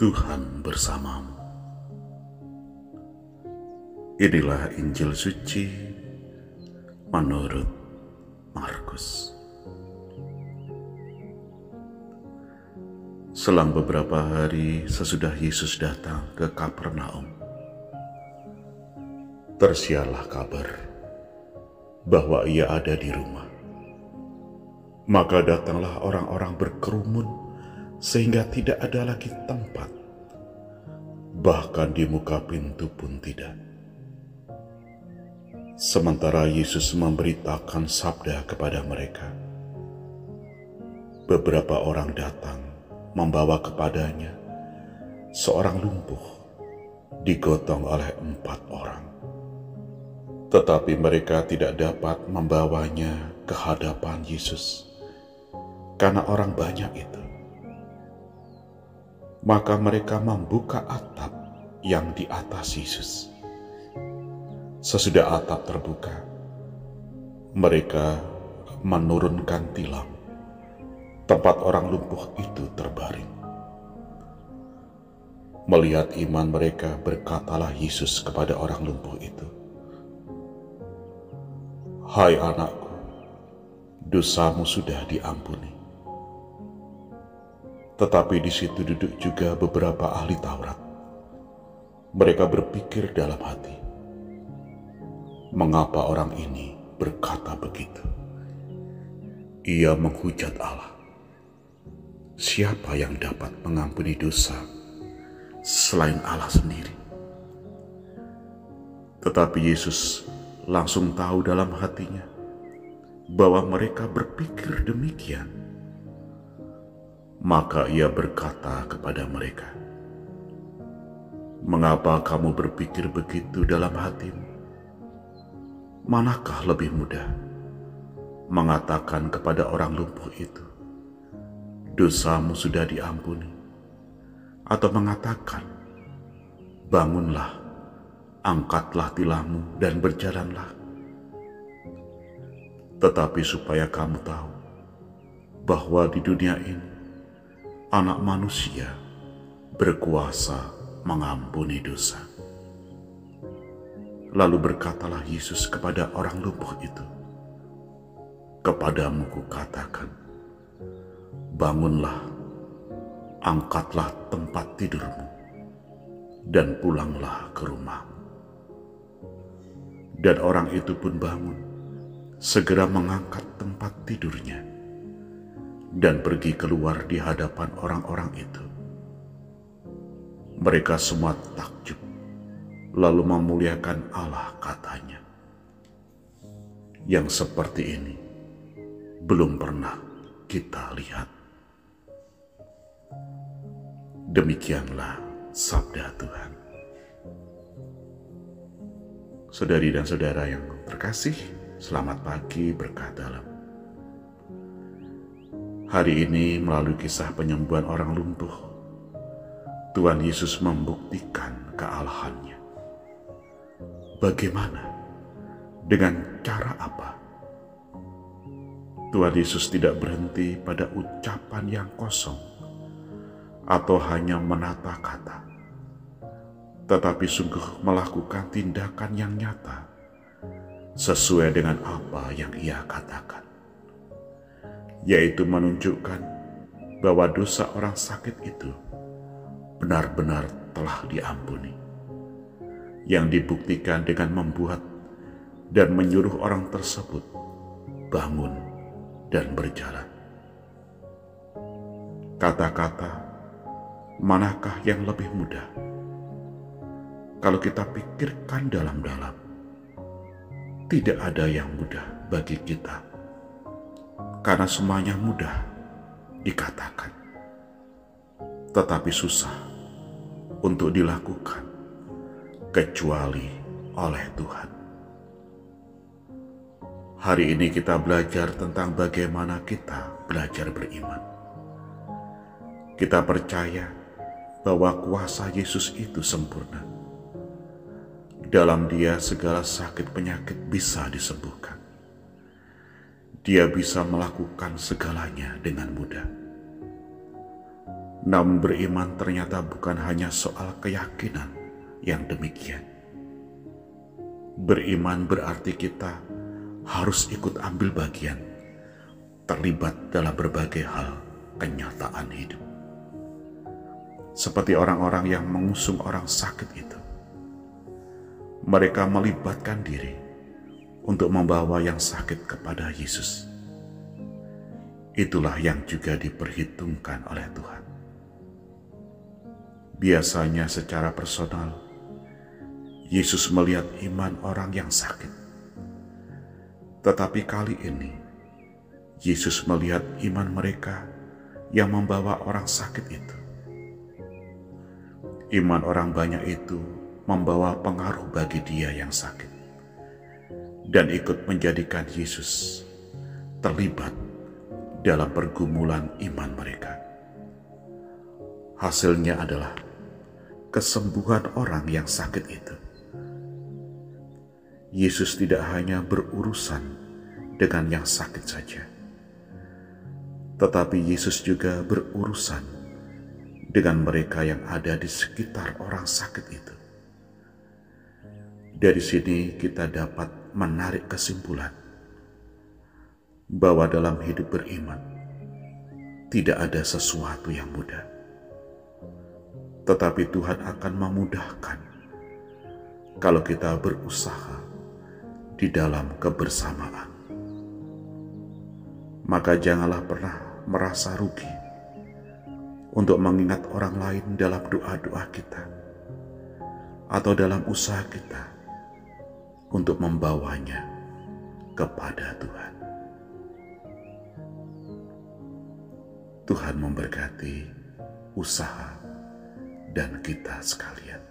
Tuhan bersamamu. Inilah Injil suci menurut Markus. Selang beberapa hari sesudah Yesus datang ke Kapernaum, tersiarlah kabar bahwa ia ada di rumah. Maka datanglah orang-orang berkerumun sehingga tidak ada lagi tempat, bahkan di muka pintu pun tidak. Sementara Yesus memberitakan sabda kepada mereka, beberapa orang datang membawa kepadanya seorang lumpuh digotong oleh 4 orang. Tetapi mereka tidak dapat membawanya ke hadapan Yesus karena orang banyak itu. Maka mereka membuka atap yang di atas Yesus. Sesudah atap terbuka, mereka menurunkan tilam tempat orang lumpuh itu terbaring. Melihat iman mereka, berkatalah Yesus kepada orang lumpuh itu, "Hai anakku, dosamu sudah diampuni." Tetapi di situ duduk juga beberapa ahli Taurat. Mereka berpikir dalam hati, mengapa orang ini berkata begitu? Ia menghujat Allah. Siapa yang dapat mengampuni dosa selain Allah sendiri? Tetapi Yesus langsung tahu dalam hatinya bahwa mereka berpikir demikian. Maka ia berkata kepada mereka, "Mengapa kamu berpikir begitu dalam hatimu? Manakah lebih mudah, mengatakan kepada orang lumpuh itu, 'Dosamu sudah diampuni,' atau mengatakan, 'Bangunlah, angkatlah tilammu dan berjalanlah'? Tetapi supaya kamu tahu bahwa di dunia ini Anak manusia berkuasa mengampuni dosa." Lalu berkatalah Yesus kepada orang lumpuh itu, "Kepadamu kukatakan, bangunlah, angkatlah tempat tidurmu, dan pulanglah ke rumahmu." Dan orang itu pun bangun, segera mengangkat tempat tidurnya, dan pergi keluar di hadapan orang-orang itu. Mereka semua takjub, lalu memuliakan Allah, katanya, "Yang seperti ini belum pernah kita lihat." Demikianlah sabda Tuhan. Saudari dan saudara yang terkasih, selamat pagi berkah dalam. Hari ini melalui kisah penyembuhan orang lumpuh, Tuhan Yesus membuktikan kealahannya. Bagaimana? Dengan cara apa? Tuhan Yesus tidak berhenti pada ucapan yang kosong atau hanya menata kata, tetapi sungguh melakukan tindakan yang nyata sesuai dengan apa yang ia katakan, yaitu menunjukkan bahwa dosa orang sakit itu benar-benar telah diampuni, yang dibuktikan dengan membuat dan menyuruh orang tersebut bangun dan berjalan. Kata-kata, manakah yang lebih mudah? Kalau kita pikirkan dalam-dalam, tidak ada yang mudah bagi kita, karena semuanya mudah dikatakan, tetapi susah untuk dilakukan kecuali oleh Tuhan. Hari ini kita belajar tentang bagaimana kita belajar beriman. Kita percaya bahwa kuasa Yesus itu sempurna. Dalam Dia segala sakit penyakit bisa disembuhkan. Dia bisa melakukan segalanya dengan mudah. Namun beriman ternyata bukan hanya soal keyakinan yang demikian. Beriman berarti kita harus ikut ambil bagian, terlibat dalam berbagai hal kenyataan hidup. Seperti orang-orang yang mengusung orang sakit itu. Mereka melibatkan diri untuk membawa yang sakit kepada Yesus. Itulah yang juga diperhitungkan oleh Tuhan. Biasanya secara personal, Yesus melihat iman orang yang sakit. Tetapi kali ini, Yesus melihat iman mereka yang membawa orang sakit itu. Iman orang banyak itu membawa pengaruh bagi dia yang sakit dan ikut menjadikan Yesus terlibat dalam pergumulan iman mereka. Hasilnya adalah kesembuhan orang yang sakit itu. Yesus tidak hanya berurusan dengan yang sakit saja, tetapi Yesus juga berurusan dengan mereka yang ada di sekitar orang sakit itu. Dari sini kita dapat menarik kesimpulan bahwa dalam hidup beriman tidak ada sesuatu yang mudah, tetapi Tuhan akan memudahkan kalau kita berusaha di dalam kebersamaan. Maka janganlah pernah merasa rugi untuk mengingat orang lain dalam doa-doa kita atau dalam usaha kita untuk membawanya kepada Tuhan. Tuhan memberkati usaha dan kita sekalian.